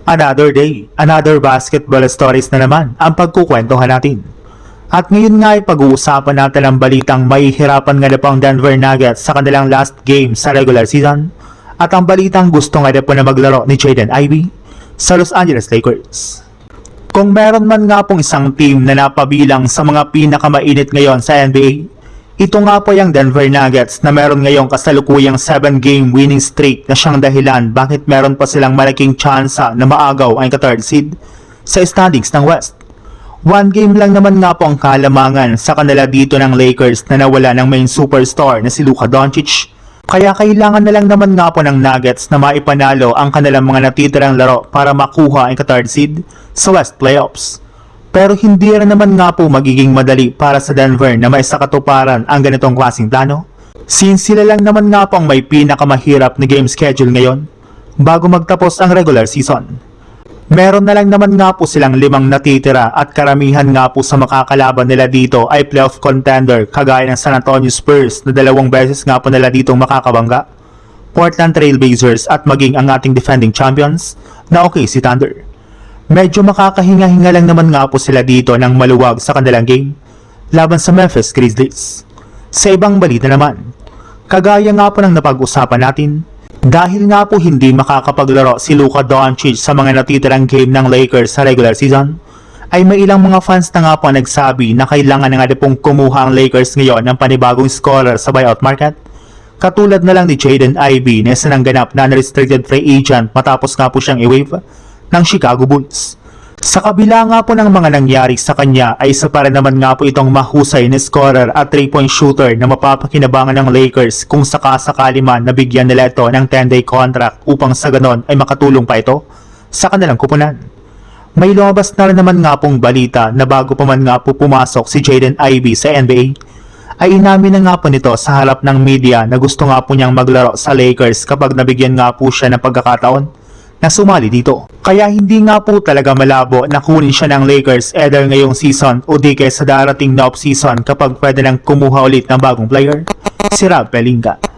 Another day, another basketball stories na naman ang pagkukwentuhan natin. At ngayon nga ay pag-uusapan natin ang balitang mahihirapan nga na po ang Denver Nuggets sa kanilang last game sa regular season at ang balitang gusto nga na po na maglaro ni Jaden Ivey sa Los Angeles Lakers. Kung meron man nga pong isang team na napabilang sa mga pinakamainit ngayon sa NBA, ito nga po yung Denver Nuggets na meron ngayong kasalukuyang 7-game winning streak na siyang dahilan bakit meron pa silang malaking tsansa na maagaw ang ka-third seed sa standings ng West. 1 game lang naman nga po ang kalamangan sa kanila dito ng Lakers na nawala ng main superstar na si Luka Doncic. Kaya kailangan na lang naman nga po ng Nuggets na maipanalo ang kanilang mga natitirang laro para makuha ang ka-third seed sa West Playoffs. Pero hindi rin naman nga po magiging madali para sa Denver na may sakatuparan ang ganitong klaseng plano. Since sila lang naman nga po ang may pinakamahirap na game schedule ngayon bago magtapos ang regular season. Meron na lang naman nga po silang 5 natitira at karamihan nga po sa makakalaban nila dito ay playoff contender kagaya ng San Antonio Spurs na 2 beses nga po nila ditong makakabangga, Portland Trail Blazers at maging ang ating defending champions na OKC Thunder. Medyo makakahinga-hinga lang naman nga po sila dito ng maluwag sa kanilang game laban sa Memphis Grizzlies. Sa ibang balita naman, kagaya nga po ng napag-usapan natin, dahil nga po hindi makakapaglaro si Luka Doncic sa mga natitirang game ng Lakers sa regular season, ay may ilang mga fans na nga po nagsabi na kailangan na nga pong kumuha ang Lakers ngayon ng panibagong scorer sa buyout market. Katulad na lang ni Jaden Ivey na sinangganap na unrestricted free agent matapos nga po siyang i-waive ng Chicago Bulls. Sa kabila nga po ng mga nangyari sa kanya ay isa pa rin naman nga po itong mahusay na scorer at 3-point shooter na mapapakinabangan ng Lakers kung sakasakali man nabigyan nila ito ng 10-day contract upang sa ganon ay makatulong pa ito sa kanilang kupunan. May lumabas na rin naman nga pong balita na bago pa man nga po pumasok si Jaden Ivey sa NBA ay inamin na nga po nito sa harap ng media na gusto nga po niyang maglaro sa Lakers kapag nabigyan nga po siya ng pagkakataon na sumali dito. Kaya hindi nga po talaga malabo na kunin siya ng Lakers either ngayong season o di kaya sa darating na off-season kapag pwede nang kumuha ulit ng bagong player, si Rob Pelinka.